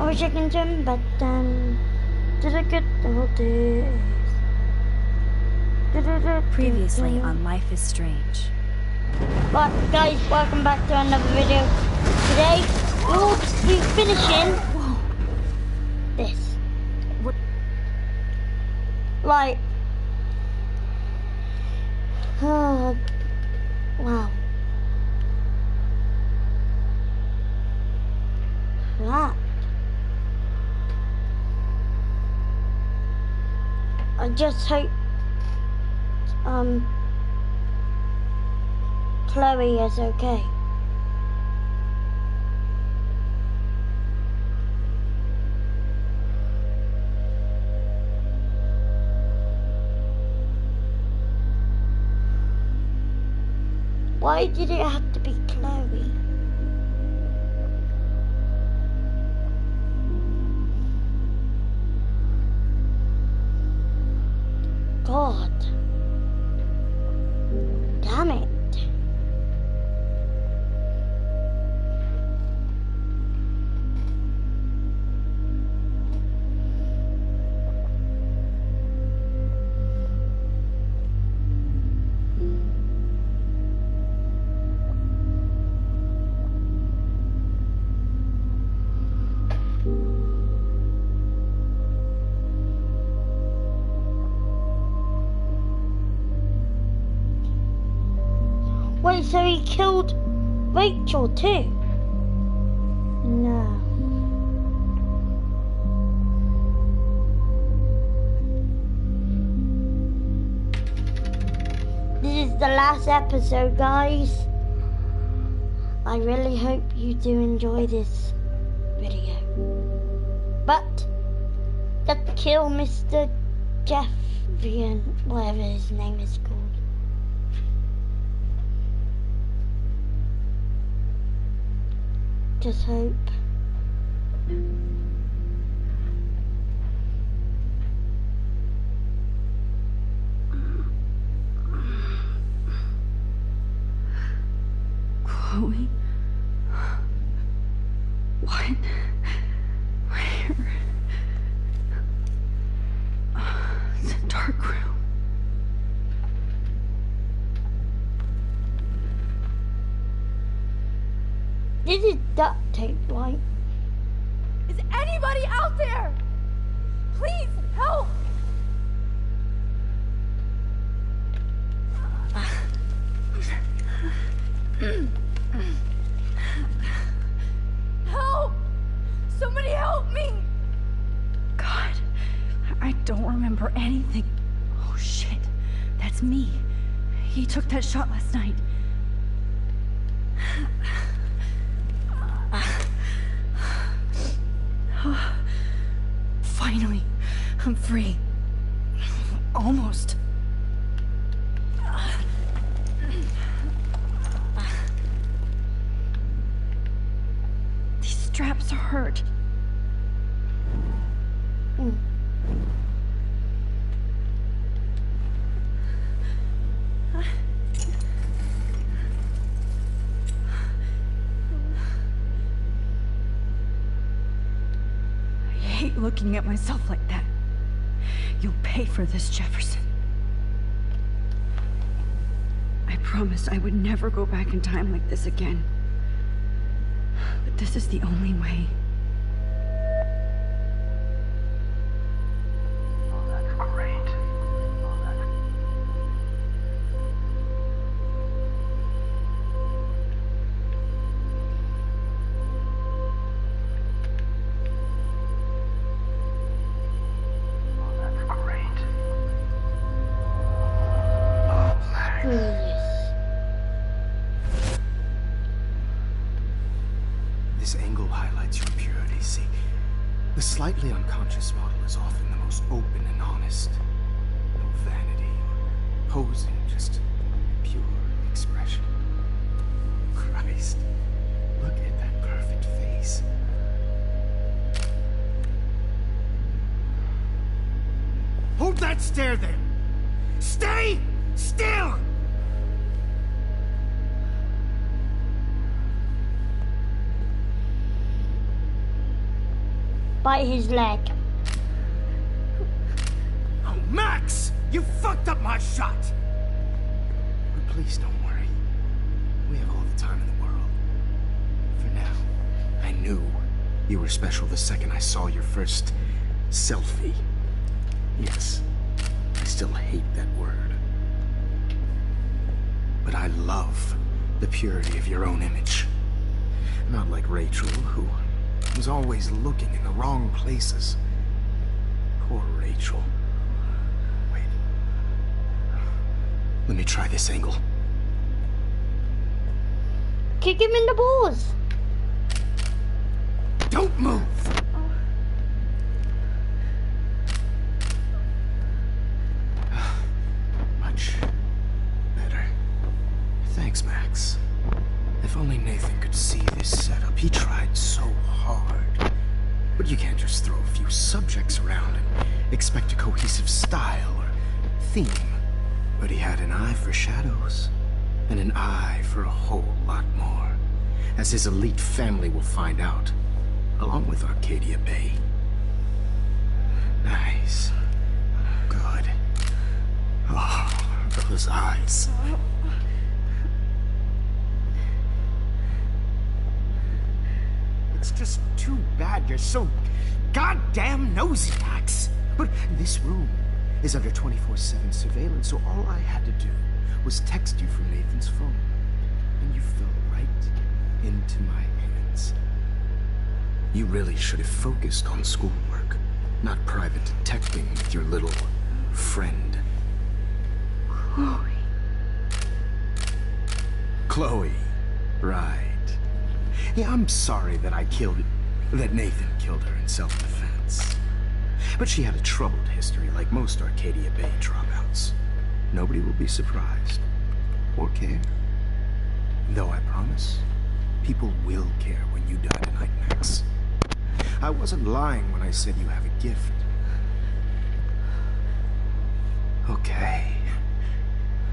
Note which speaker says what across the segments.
Speaker 1: I wish I can jump, but did a good old days.
Speaker 2: Previously on Life is Strange.
Speaker 1: But guys, welcome back to another video. Today we'll be finishing this.
Speaker 2: What?
Speaker 1: Right. Oh, wow. That. I just hope Chloe is okay. Why did it have to be Chloe? God. Damn it. Wait, so he killed Rachel too? No. This is the last episode, guys. I really hope you do enjoy this video. But, let's kill Mr. Jeffian, whatever his name is called. Just hope.
Speaker 2: Chloe? What? Where? It's a dark room.
Speaker 1: This is duct tape, right?
Speaker 3: Is anybody out there? Please help! Help! Somebody help me!
Speaker 2: God, I don't remember anything. Oh shit, that's me. He took that shot last night. Finally, I'm free. Almost. These straps hurt. I hate looking at myself like that. You'll pay for this, Jefferson. I promised I would never go back in time like this again. But this is the only way.
Speaker 4: Oh, that's great.
Speaker 5: This angle highlights your purity. See, the slightly unconscious model is often the most open and honest. No vanity or posing, just pure expression. Christ, look at that perfect face. Hold that stare there! Stay still!
Speaker 1: bite his leg.
Speaker 5: Oh, Max! You fucked up my shot! But please don't worry. We have all the time in the world. For now, I knew you were special the second I saw your first selfie. Yes, I still hate that word. But I love the purity of your own image. Not like Rachel, who was always looking in the wrong places. Poor Rachel. Wait. Let me try this angle.
Speaker 1: Kick him in the balls.
Speaker 5: Don't move! Much better. Thanks, Max. If only Nathan could see this setup. He tried so hard. But you can't just throw a few subjects around and expect a cohesive style or theme. But he had an eye for shadows, and an eye for a whole lot more, as his elite family will find out, along with Arcadia Bay. Nice. Good. Oh, those eyes. It's just too bad you're so goddamn nosy, Max. But this room is under 24/7 surveillance, so all I had to do was text you from Nathan's phone. And you fell right into my hands. You really should have focused on schoolwork, not private detecting with your little friend. Chloe, right. Yeah, I'm sorry that Nathan killed her in self-defense. But she had a troubled history, like most Arcadia Bay dropouts. Nobody will be surprised, or care. Though I promise, people will care when you die tonight, Max. I wasn't lying when I said you have a gift. Okay.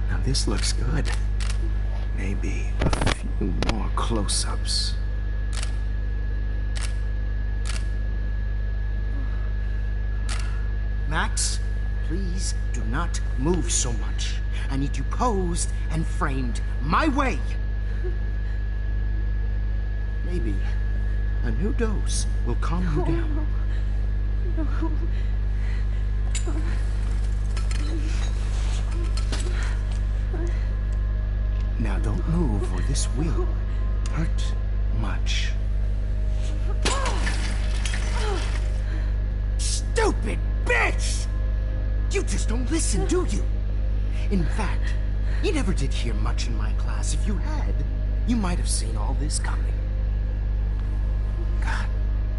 Speaker 5: Now this looks good. Maybe a few more close-ups. Max, please do not move so much. I need you posed and framed my way. Maybe a new dose will calm you down. Now don't move or this will hurt much. Stupid bitch! You just don't listen, do you? In fact, you never did hear much in my class. If you had, you might have seen all this coming. God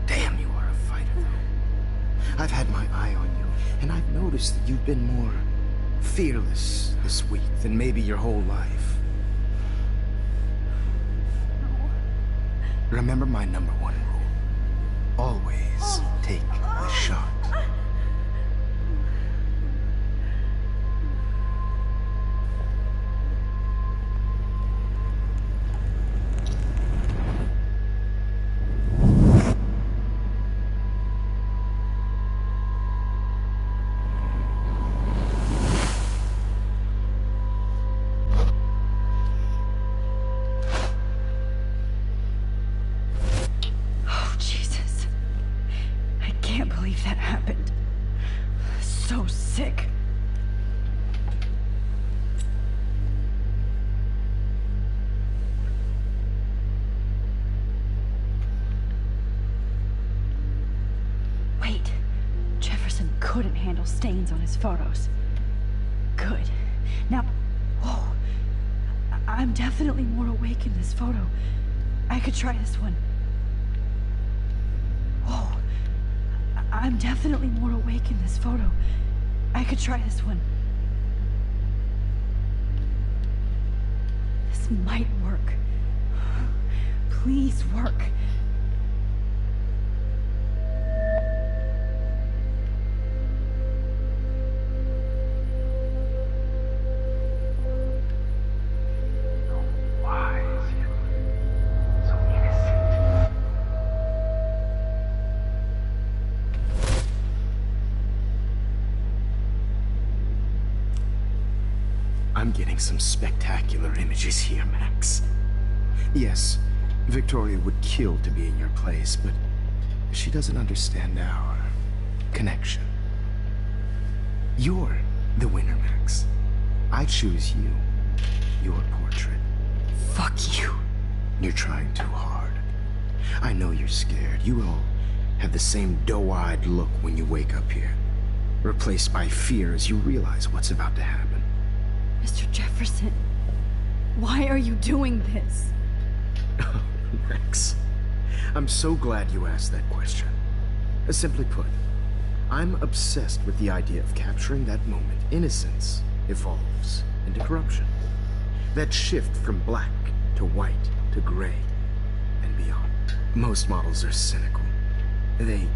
Speaker 5: damn, you are a fighter, though. I've had my eye on you, and I've noticed that you've been more fearless this week than maybe your whole life. Remember my #1 rule. Always take the shot.
Speaker 2: That happened. So sick. Wait, Jefferson couldn't handle stains on his photos. Good. Now, whoa, I'm definitely more awake in this photo. I could try this one. Whoa. I'm definitely more awake in this photo. I could try this one. This might work. Please work.
Speaker 5: getting some spectacular images here, Max. Yes, Victoria would kill to be in your place, but she doesn't understand our connection. You're the winner, Max. I choose you. Your portrait.
Speaker 2: Fuck you.
Speaker 5: You're trying too hard. I know you're scared. You all have the same doe-eyed look when you wake up here. Replaced by fear as you realize what's about to happen.
Speaker 2: Mr. Jefferson, why are you doing this?
Speaker 5: Max, I'm so glad you asked that question. Simply put, I'm obsessed with the idea of capturing that moment innocence evolves into corruption. That shift from black to white to gray and beyond. Most models are cynical. They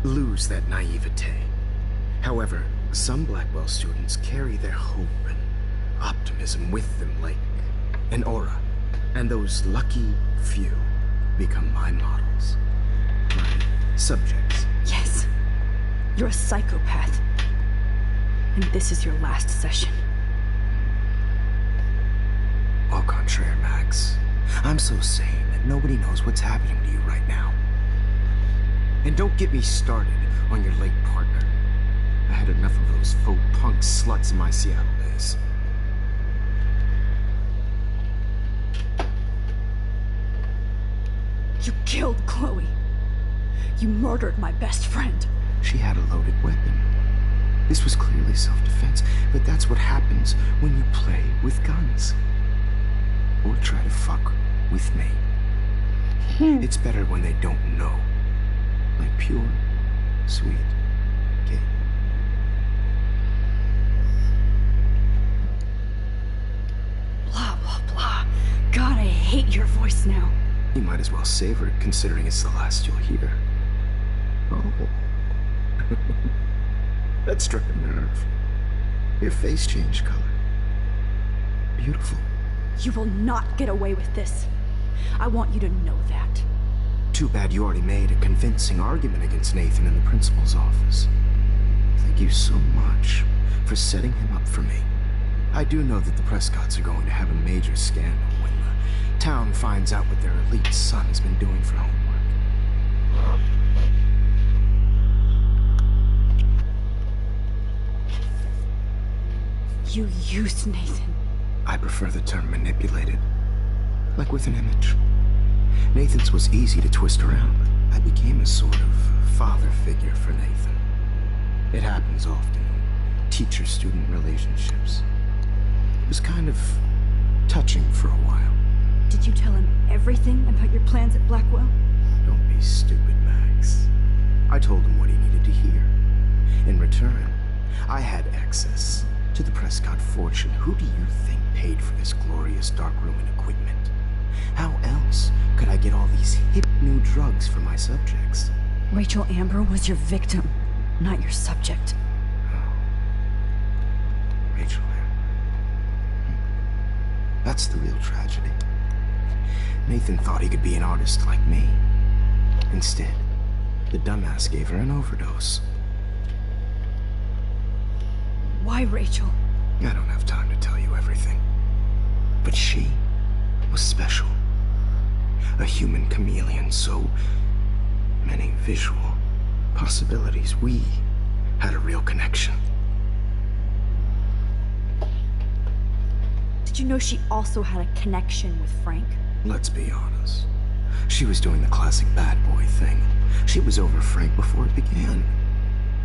Speaker 5: lose that naivete. However, some Blackwell students carry their hope and optimism with them like an aura. And those lucky few become my models. My subjects.
Speaker 2: Yes. You're a psychopath. And this is your last session.
Speaker 5: Au contraire, Max. I'm so sane that nobody knows what's happening to you right now. And don't get me started on your late partner. I had enough of those faux punk sluts in my Seattle days.
Speaker 2: You killed Chloe. You murdered my best friend.
Speaker 5: She had a loaded weapon. This was clearly self-defense, but that's what happens when you play with guns. Or try to fuck with me. It's better when they don't know. Like pure, sweet gay.
Speaker 2: Blah, blah, blah. God, I hate your voice now.
Speaker 5: You might as well savor it, considering it's the last you'll hear. Oh. That struck a nerve. Your face changed color. Beautiful.
Speaker 2: You will not get away with this. I want you to know that.
Speaker 5: Too bad you already made a convincing argument against Nathan in the principal's office. Thank you so much for setting him up for me. I do know that the Prescotts are going to have a major scandal when the town finds out what their elite son has been doing for homework.
Speaker 2: You used Nathan.
Speaker 5: I prefer the term manipulated. Like with an image. Nathan's was easy to twist around. I became a sort of father figure for Nathan. It happens often in teacher-student relationships. It was kind of touching for a while.
Speaker 2: Did you tell him everything about your plans at Blackwell?
Speaker 5: Don't be stupid, Max. I told him what he needed to hear. In return, I had access to the Prescott fortune. Who do you think paid for this glorious darkroom and equipment? How else could I get all these hip new drugs for my subjects?
Speaker 2: Rachel Amber was your victim, not your subject.
Speaker 5: Oh. Rachel Amber. That's the real tragedy. Nathan thought he could be an artist like me. Instead, the dumbass gave her an overdose.
Speaker 2: Why Rachel?
Speaker 5: I don't have time to tell you everything. But she was special. A human chameleon, so many visual possibilities. We had a real connection.
Speaker 2: Did you know she also had a connection with Frank?
Speaker 5: Let's be honest. She was doing the classic bad boy thing. She was over Frank before it began.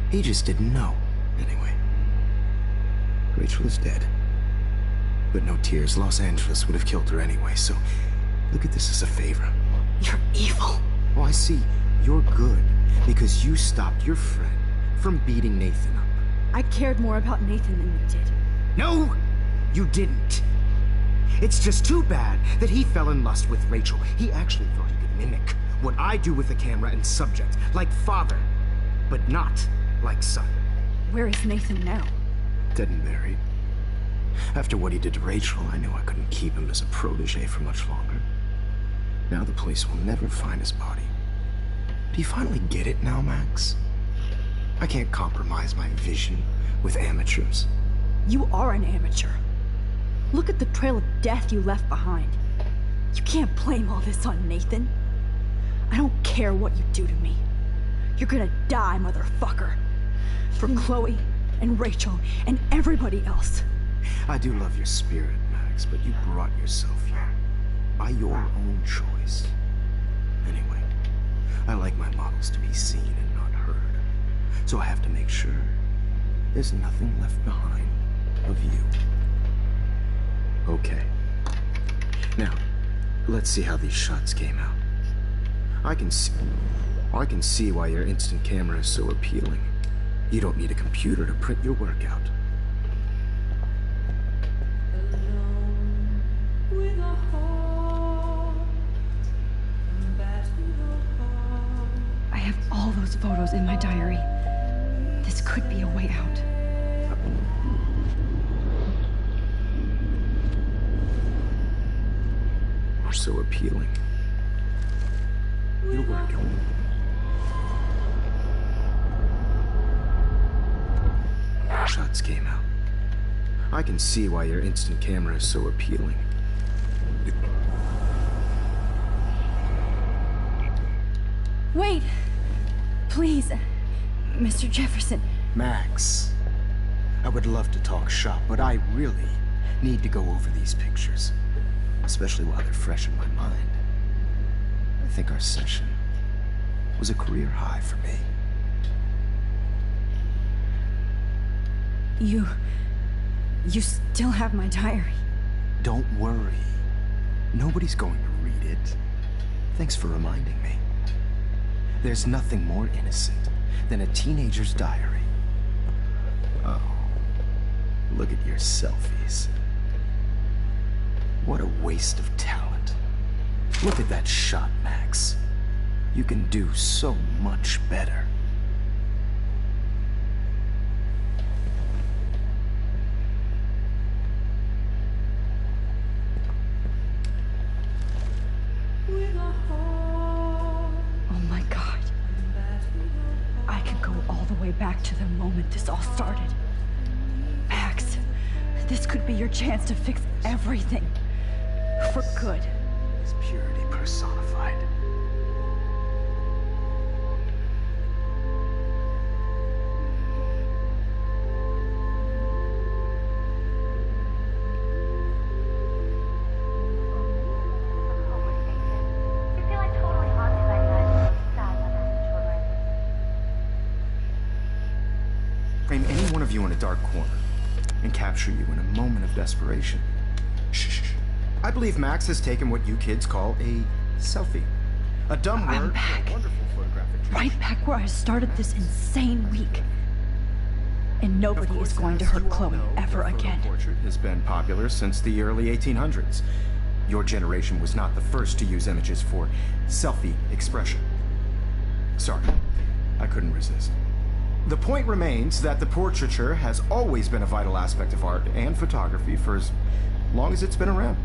Speaker 5: He just didn't know. Anyway, Rachel is dead. But no tears. Los Angeles would have killed her anyway, so look at this as a favor.
Speaker 2: You're evil.
Speaker 5: Oh, I see. You're good because you stopped your friend from beating Nathan up.
Speaker 2: I cared more about Nathan than you did.
Speaker 5: No, you didn't. It's just too bad that he fell in lust with Rachel. He actually thought he could mimic what I do with the camera and subject, like father, but not like son.
Speaker 2: Where is Nathan now?
Speaker 5: Dead and buried. After what he did to Rachel, I knew I couldn't keep him as a protege for much longer. Now the police will never find his body. Do you finally get it now, Max? I can't compromise my vision with amateurs.
Speaker 2: You are an amateur. Look at the trail of death you left behind. You can't blame all this on Nathan. I don't care what you do to me. You're gonna die, motherfucker. For Chloe and Rachel and everybody else.
Speaker 5: I do love your spirit, Max, but you brought yourself here. By your own choice. Anyway, I like my models to be seen and not heard. So I have to make sure there's nothing left behind of you. Okay. Now, let's see how these shots came out. I can see why your instant camera is so appealing. You don't need a computer to print your work out.
Speaker 2: I have all those photos in my diary. This could be a way out.
Speaker 5: You're so appealing. You're working. Shots came out. I can see why your instant camera is so appealing.
Speaker 2: Wait! Please, Mr. Jefferson.
Speaker 5: Max, I would love to talk shop, but I really need to go over these pictures. Especially while they're fresh in my mind. I think our session was a career high for me.
Speaker 2: You still have my diary.
Speaker 5: Don't worry. Nobody's going to read it. Thanks for reminding me. There's nothing more innocent than a teenager's diary. Oh, look at your selfies. What a waste of talent. Look at that shot, Max. You can do so much better.
Speaker 2: Oh my God. I could go all the way back to the moment this all started. Max, this could be your chance to fix everything. For good.
Speaker 5: It's purity personified. Frame any one of you in a dark corner and capture you in a moment of desperation. Shh. I believe Max has taken what you kids call a selfie. A dumb word
Speaker 2: I'm back.
Speaker 5: for a wonderful photographic tradition.
Speaker 2: Right back where I started this insane week. And nobody
Speaker 5: Of course,
Speaker 2: is going to
Speaker 5: as
Speaker 2: hurt
Speaker 5: you all
Speaker 2: Chloe
Speaker 5: know,
Speaker 2: ever
Speaker 5: the photo
Speaker 2: again.
Speaker 5: portrait has been popular since the early 1800s. Your generation was not the first to use images for selfie expression. Sorry, I couldn't resist. The point remains that the portraiture has always been a vital aspect of art and photography for as long as it's been around.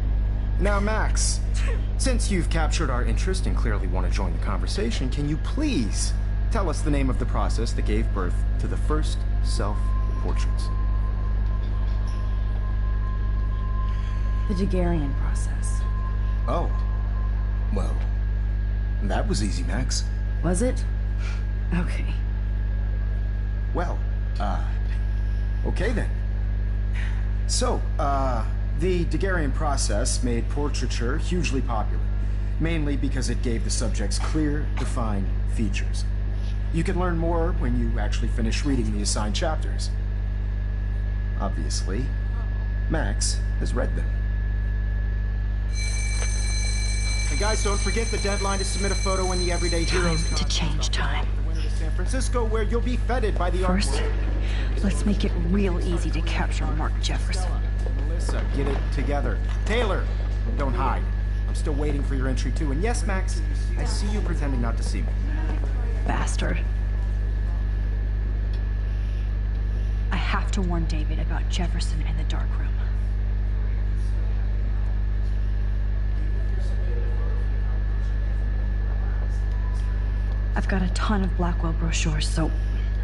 Speaker 5: Now, Max, since you've captured our interest and clearly want to join the conversation, can you please tell us the name of the process that gave birth to the first self-portraits?
Speaker 2: The Daguerrean process.
Speaker 5: Oh. Well, that was easy, Max.
Speaker 2: Was it? Okay.
Speaker 5: Well, okay then. So, the Daguerrean process made portraiture hugely popular, mainly because it gave the subjects clear, defined features. You can learn more when you actually finish reading the assigned chapters. Obviously, Max has read them. Hey guys, don't forget the deadline to submit a photo in the Everyday Heroes
Speaker 2: Time to change time.
Speaker 5: San Francisco, where you'll be feted by the art
Speaker 2: First,
Speaker 5: world.
Speaker 2: let's make it real easy to capture Mark Jefferson.
Speaker 5: Melissa, get it together. Taylor, don't hide. I'm still waiting for your entry too. And yes, Max, I see you pretending not to see me.
Speaker 2: Bastard. I have to warn David about Jefferson and the dark room. I've got a ton of Blackwell brochures, so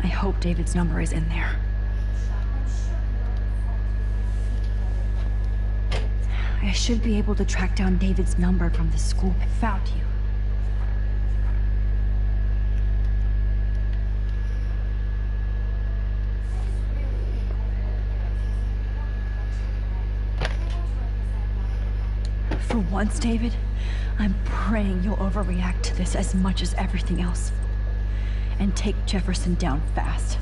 Speaker 2: I hope David's number is in there. I should be able to track down David's number from the school. I found you. For once, David, I'm praying you'll overreact to this as much as everything else. And take Jefferson down fast.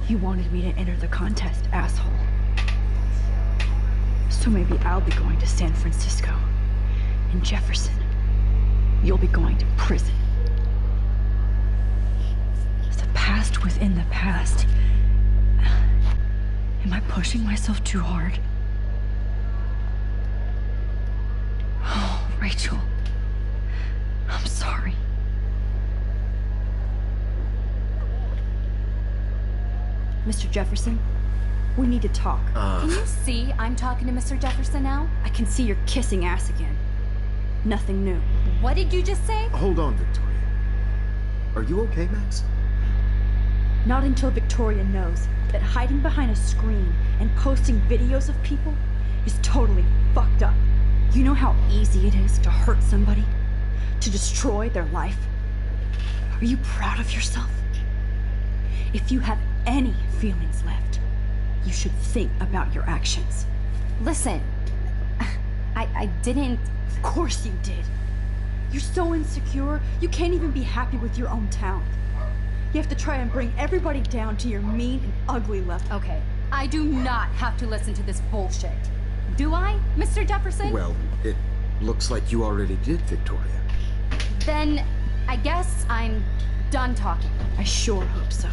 Speaker 2: You wanted me to enter the contest, asshole. So maybe I'll be going to San Francisco. And Jefferson, you'll be going to prison. The past within the past. Am I pushing myself too hard? Oh, Rachel. I'm sorry. Mr. Jefferson, we need to talk.
Speaker 3: Can you see I'm talking to Mr. Jefferson now?
Speaker 2: I can see you're kissing ass again. Nothing new.
Speaker 3: What did you just say?
Speaker 5: Hold on, Victoria. Are you okay, Max?
Speaker 2: Not until Victoria knows that hiding behind a screen and posting videos of people is totally fucked up. You know how easy it is to hurt somebody? To destroy their life? Are you proud of yourself? If you have any feelings left, you should think about your actions.
Speaker 3: Listen, I didn't...
Speaker 2: Of course you did. You're so insecure, you can't even be happy with your own talent. You have to try and bring everybody down to your mean and ugly level.
Speaker 3: Okay, I do not have to listen to this bullshit. Do I, Mr. Jefferson?
Speaker 5: Well, it looks like you already did, Victoria.
Speaker 3: Then I guess I'm done talking.
Speaker 2: I sure hope so.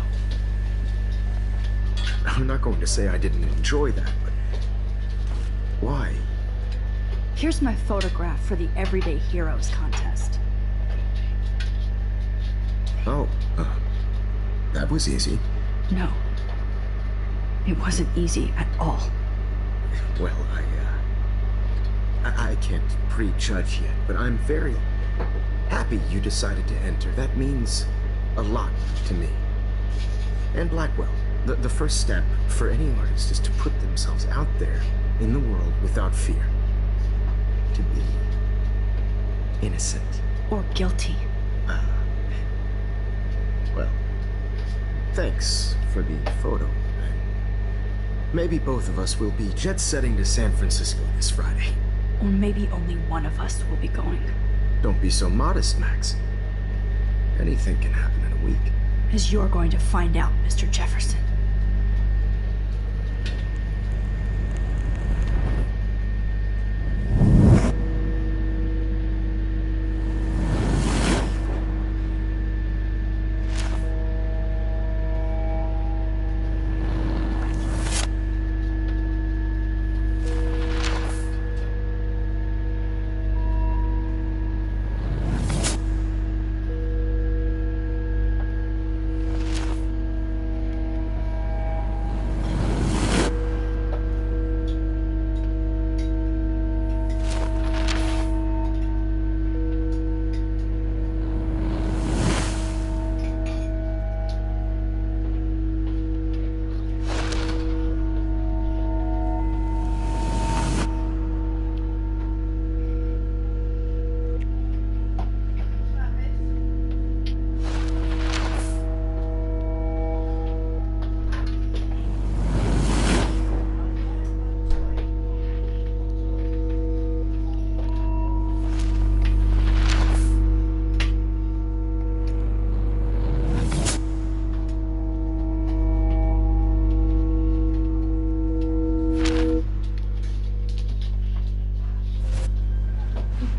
Speaker 5: I'm not going to say I didn't enjoy that, but... why?
Speaker 2: Here's my photograph for the Everyday Heroes contest.
Speaker 5: Oh, that was easy.
Speaker 2: No. It wasn't easy at all.
Speaker 5: Well, I can't prejudge yet, but I'm very happy you decided to enter. That means a lot to me. And Blackwell, the first step for any artist is to put themselves out there in the world without fear. To be innocent.
Speaker 2: Or guilty.
Speaker 5: Well, thanks for the photo. Maybe both of us will be jet-setting to San Francisco this Friday.
Speaker 2: Or maybe only one of us will be going.
Speaker 5: Don't be so modest, Max. Anything can happen in a week.
Speaker 2: As you're going to find out, Mr. Jefferson.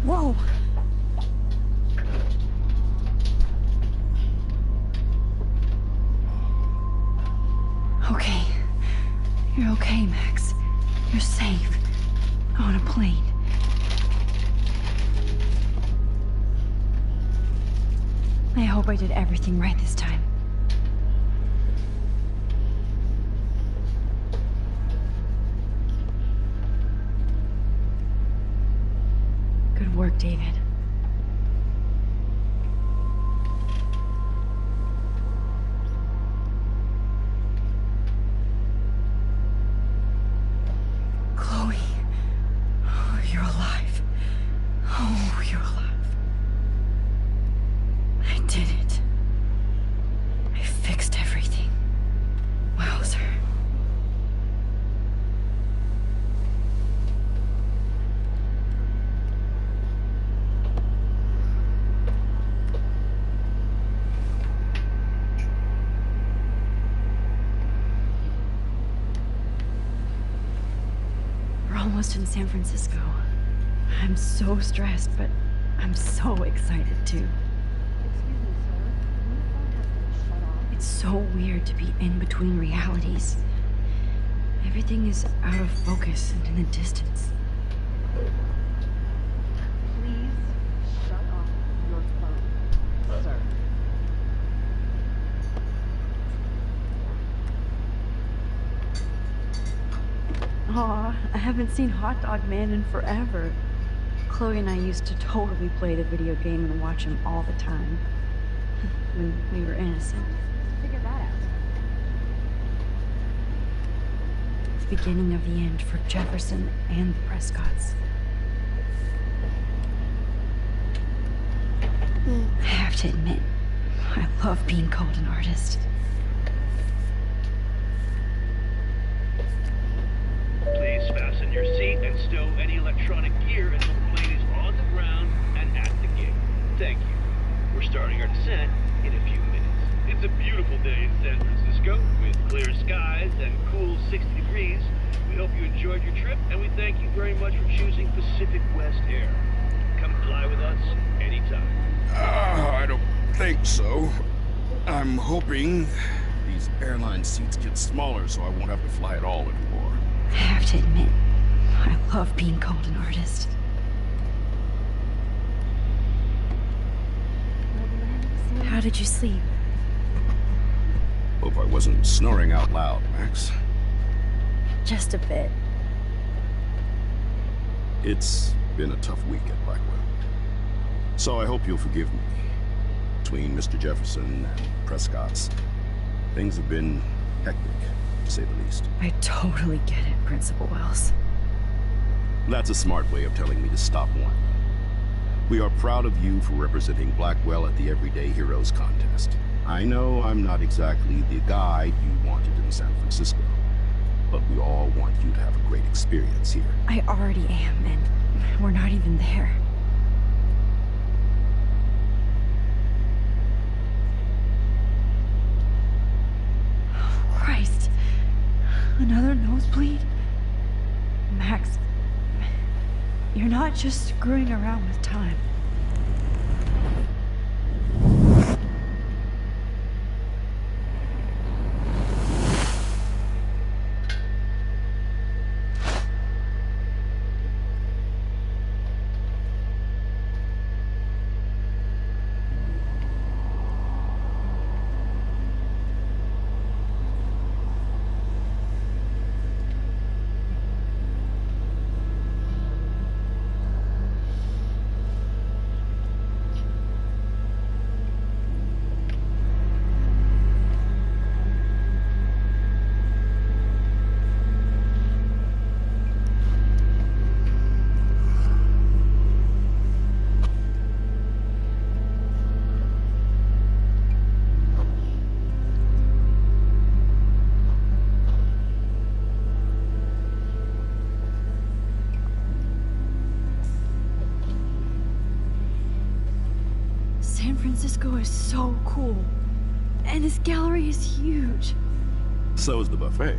Speaker 2: Whoa! Okay. You're okay, Max. You're safe. On a plane. I hope I did everything right this time. Good work, David. almost in San Francisco. I'm so stressed, but I'm so excited too. It's so weird to be in between realities. Everything is out of focus and in the distance.
Speaker 4: Please shut off your phone, sir.
Speaker 2: Aw, I haven't seen Hot Dog Man in forever. Chloe and I used to totally play the video game and watch him all the time. When we were innocent.
Speaker 4: Figure that out.
Speaker 2: The beginning of the end for Jefferson and the Prescotts. I have to admit, I love being called an artist.
Speaker 6: Please fasten your seat and stow any electronic gear until the plane is on the ground and at the gate. Thank you. We're starting our descent in a few minutes. It's a beautiful day in San Francisco with clear skies and cool 60 degrees. We hope you enjoyed your trip, and we thank you very much for choosing Pacific West Air. Come fly with us anytime.
Speaker 7: I don't think so. I'm hoping these airline seats get smaller so I won't have to fly at all anymore.
Speaker 2: I have to admit, I love being called an artist. How did you sleep?
Speaker 7: Hope I wasn't snoring out loud, Max.
Speaker 2: Just a bit.
Speaker 7: It's been a tough week at Blackwell. So I hope you'll forgive me. Between Mr. Jefferson and Prescott's, things have been hectic, to say the least.
Speaker 2: I totally get it, Principal Wells.
Speaker 7: That's a smart way of telling me to stop one. We are proud of you for representing Blackwell at the Everyday Heroes contest. I know I'm not exactly the guide you wanted in San Francisco, but we all want you to have a great experience here.
Speaker 2: I already am, and we're not even there. Christ. Another nosebleed? Max, you're not just screwing around with time. San Francisco is so cool. And this gallery is huge.
Speaker 7: So is the buffet.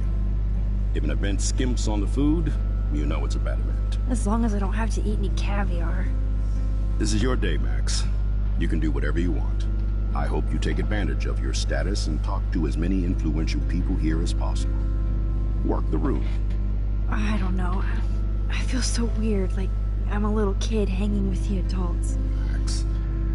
Speaker 7: If an event skimps on the food, you know it's a bad event.
Speaker 2: As long as I don't have to eat any caviar.
Speaker 7: This is your day, Max. You can do whatever you want. I hope you take advantage of your status and talk to as many influential people here as possible. Work the room.
Speaker 2: I don't know. I feel so weird, like I'm a little kid hanging with the adults.
Speaker 7: Max,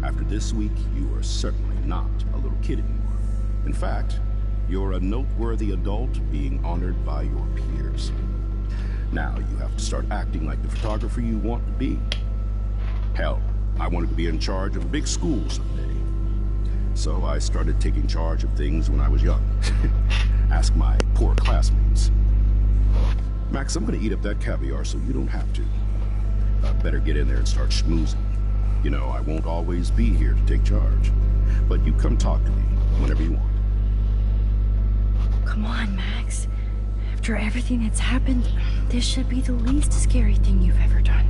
Speaker 7: after this week, you are certainly not a little kid anymore. In fact, you're a noteworthy adult being honored by your peers. Now you have to start acting like the photographer you want to be. Hell, I wanted to be in charge of a big school someday. So I started taking charge of things when I was young. Ask my poor classmates. Max, I'm gonna eat up that caviar so you don't have to. Better get in there and start schmoozing. You know, I won't always be here to take charge. But you come talk to me whenever you want.
Speaker 2: Come on, Max. After everything that's happened, this should be the least scary thing you've ever done.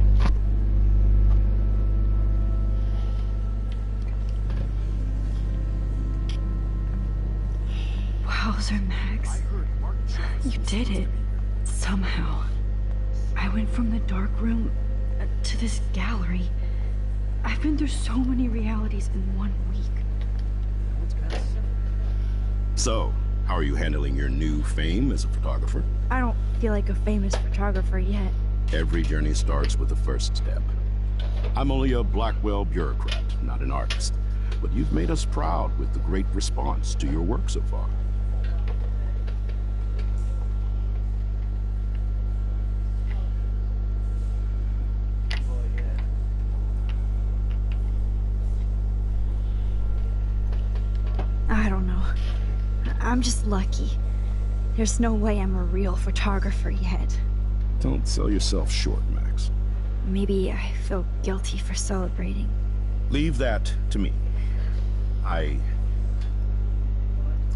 Speaker 2: Wowzer, Max. You did it. Somehow. I went from the dark room to this gallery. I've been through so many realities in 1 week.
Speaker 7: So, how are you handling your new fame as a photographer?
Speaker 2: I don't feel like a famous photographer yet.
Speaker 7: Every journey starts with the first step. I'm only a Blackwell bureaucrat, not an artist. But you've made us proud with the great response to your work so far.
Speaker 2: I don't know. I'm just lucky. There's no way I'm a real photographer yet.
Speaker 7: Don't sell yourself short, Max.
Speaker 2: Maybe I feel guilty for celebrating.
Speaker 7: Leave that to me. I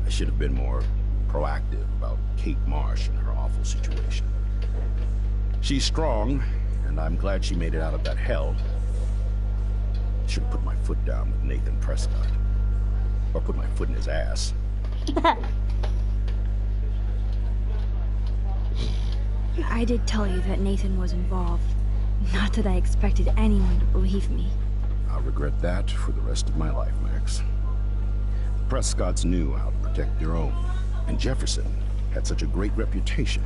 Speaker 7: should have been more proactive about Kate Marsh and her awful situation. She's strong, and I'm glad she made it out of that hell. Should have put my foot down with Nathan Prescott. Or put my foot in his ass.
Speaker 2: I did tell you that Nathan was involved. Not that I expected anyone to believe me.
Speaker 7: I'll regret that for the rest of my life, Max. The Prescotts knew how to protect their own, and Jefferson had such a great reputation.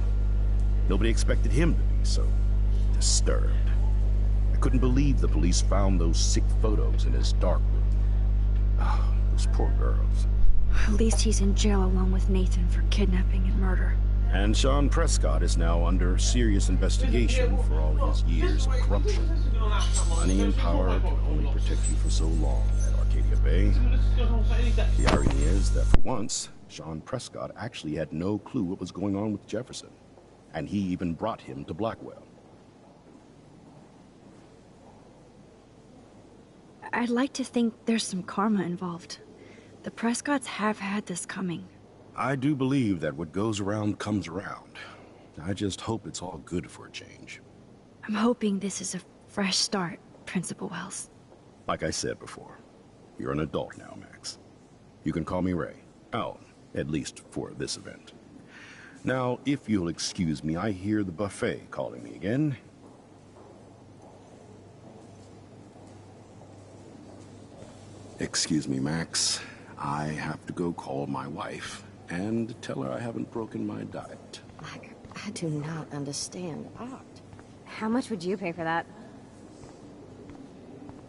Speaker 7: Nobody expected him to be so disturbed. I couldn't believe the police found those sick photos in his dark room. Oh, those poor girls.
Speaker 2: At least he's in jail along with Nathan for kidnapping and murder.
Speaker 7: And Sean Prescott is now under serious investigation for all his years of corruption. Money and power can only protect you for so long at Arcadia Bay. The irony is that for once, Sean Prescott actually had no clue what was going on with Jefferson. And he even brought him to Blackwell.
Speaker 2: I'd like to think there's some karma involved. The Prescotts have had this coming.
Speaker 7: I do believe that what goes around comes around. I just hope it's all good for a change.
Speaker 2: I'm hoping this is a fresh start, Principal Wells.
Speaker 7: Like I said before, you're an adult now, Max. You can call me Ray. Oh, at least for this event. Now, if you'll excuse me, I hear the buffet calling me again. Excuse me, Max. I have to go call my wife and tell her I haven't broken my diet.
Speaker 8: I do not understand art. How much would you pay for that?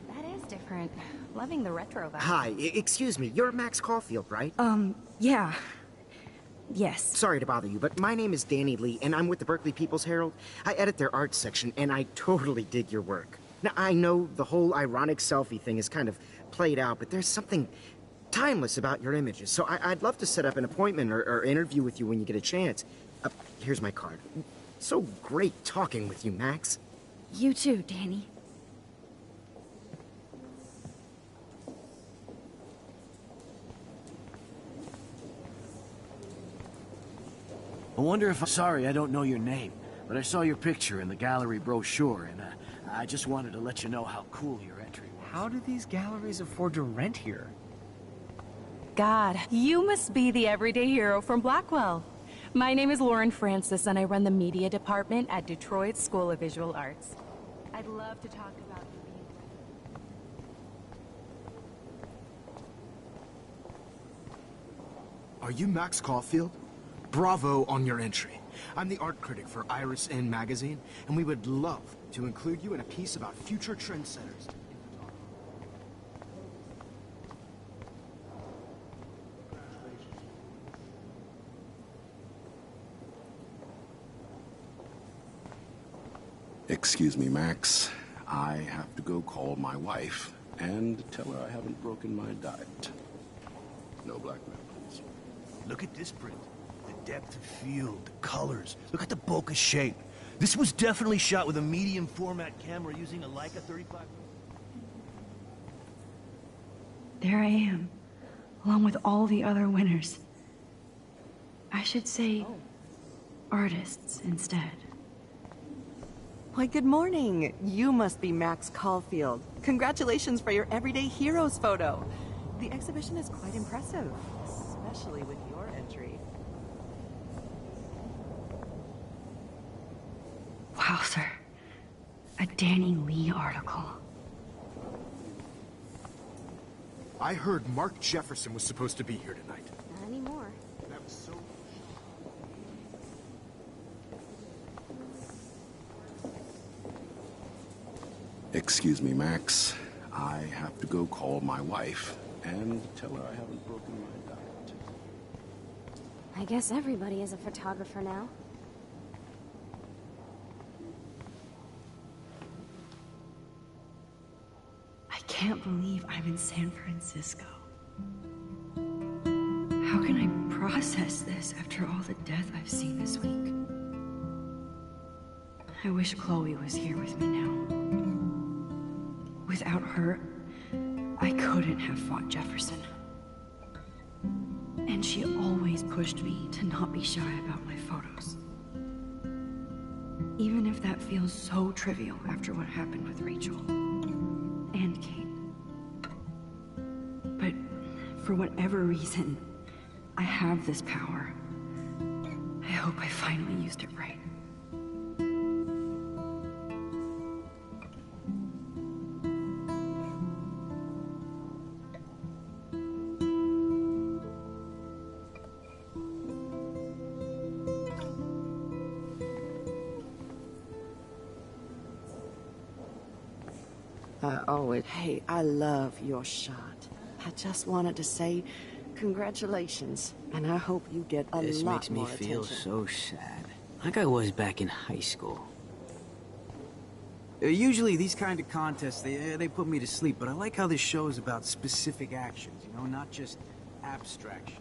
Speaker 8: That is different. Loving the retro vibe.
Speaker 9: Hi, excuse me, you're Max Caulfield, right?
Speaker 2: Yeah. Yes.
Speaker 9: Sorry to bother you, but my name is Danny Lee, and I'm with the Berkeley People's Herald. I edit their art section, and I totally dig your work. Now, I know the whole ironic selfie thing is kind of played out, but there's something timeless about your images, so I'd love to set up an appointment or interview with you when you get a chance. Here's my card. So great talking with you, Max.
Speaker 2: You too, Danny.
Speaker 10: I wonder if... Sorry, I don't know your name, but I saw your picture in the gallery brochure, and I just wanted to let you know how cool your entry was.
Speaker 9: How do these galleries afford to rent here?
Speaker 3: God, you must be the everyday hero from Blackwell. My name is Lauren Francis, and I run the media department at Detroit's School of Visual Arts. I'd love to talk about you being...
Speaker 5: Are you Max Caulfield? Bravo on your entry. I'm the art critic for Iris N magazine, and we would love to include you in a piece about future trendsetters.
Speaker 7: Excuse me, Max. I have to go call my wife and tell her I haven't broken my diet. No blackmail, please.
Speaker 10: Look at this print. The depth of field, the colors. Look at the bokeh shape. This was definitely shot with a medium format camera using a Leica 35...
Speaker 2: There I am, along with all the other winners. I should say artists instead.
Speaker 4: Why, good morning. You must be Max Caulfield. Congratulations for your Everyday Heroes photo. The exhibition is quite impressive, especially with your entry.
Speaker 2: Wow, sir. A Danny Lee article.
Speaker 5: I heard Mark Jefferson was supposed to be here tonight.
Speaker 8: Not anymore.
Speaker 5: That was so...
Speaker 7: Excuse me, Max. I have to go call my wife and tell her I haven't broken my diet.
Speaker 8: I guess everybody is a photographer now.
Speaker 2: I can't believe I'm in San Francisco. How can I process this after all the death I've seen this week? I wish Chloe was here with me now. Without her, I couldn't have fought Jefferson. And she always pushed me to not be shy about my photos. Even if that feels so trivial after what happened with Rachel and Kate. But for whatever reason, I have this power. I hope I finally used it right.
Speaker 4: Hey, I love your shot. I just wanted to say congratulations, and I hope you get a
Speaker 11: This
Speaker 4: lot
Speaker 11: makes me
Speaker 4: more
Speaker 11: feel
Speaker 4: attention.
Speaker 11: so sad. Like I was back in high school. Usually these kind of contests, they put me to sleep, but I like how this show is about specific actions, you know, not just abstractions.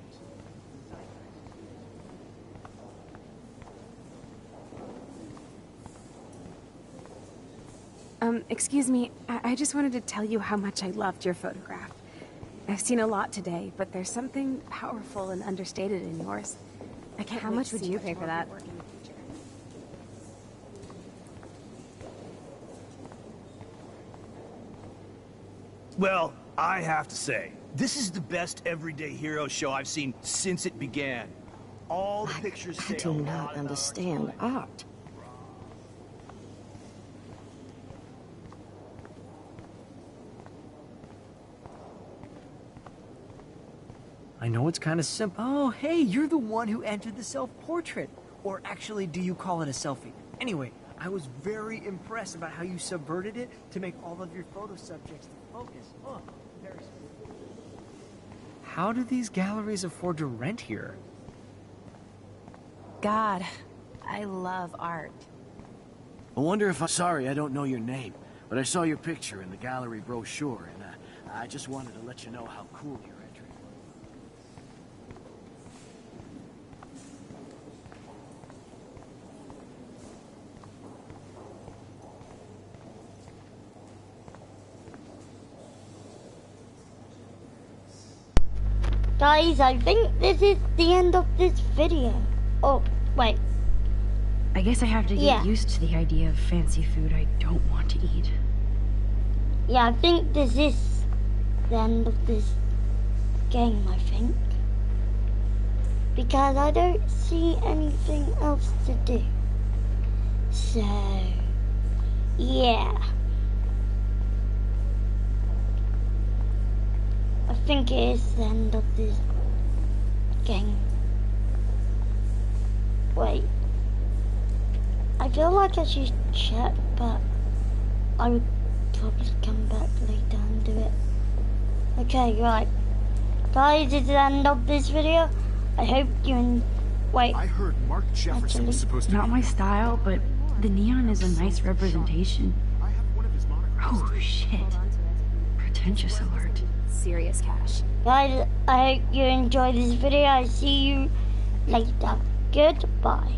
Speaker 12: Excuse me, I just wanted to tell you how much I loved your photograph. I've seen a lot today, but there's something powerful and understated in yours. I can't
Speaker 8: How
Speaker 12: wait
Speaker 8: much
Speaker 12: to
Speaker 8: would
Speaker 12: see
Speaker 8: you
Speaker 12: much
Speaker 8: pay
Speaker 12: more
Speaker 8: for
Speaker 12: of your
Speaker 8: that?
Speaker 12: work in the future.
Speaker 6: Well, I have to say, this is the best everyday hero show I've seen since it began. All the pictures
Speaker 4: I
Speaker 6: say
Speaker 4: do
Speaker 6: a lot
Speaker 4: not
Speaker 6: about our
Speaker 4: understand
Speaker 6: time.
Speaker 4: art.
Speaker 13: I know it's kind of simple. Oh, hey, you're the one who entered the self-portrait. Or actually, do you call it a selfie? Anyway, I was very impressed about how you subverted it to make all of your photo subjects the focus. Oh, very smooth. How do these galleries afford to rent here?
Speaker 3: God, I love art.
Speaker 10: I wonder if sorry, I don't know your name, but I saw your picture in the gallery brochure, and I just wanted to let you know how cool your entry was.
Speaker 1: Guys, I think this is the end of this video. Oh, wait.
Speaker 2: I guess I have to get used to the idea of fancy food I don't want to eat.
Speaker 1: Yeah, I think this is the end of this game, I think. Because I don't see anything else to do. So, yeah. I think it is the end of this game. Wait. I feel like I should check, but I would probably come back later and do it. Okay, right. Guys, it's the end of this video. I hope you wait.
Speaker 5: I heard Mark Jefferson was supposed to
Speaker 2: Not
Speaker 5: be
Speaker 2: my
Speaker 5: here.
Speaker 2: style, but the neon is a nice representation.
Speaker 5: I have one of his monographs.
Speaker 2: Oh, shit. Pretentious alert.
Speaker 12: Serious cash.
Speaker 1: Guys, I hope you enjoyed this video. I see you later. Goodbye.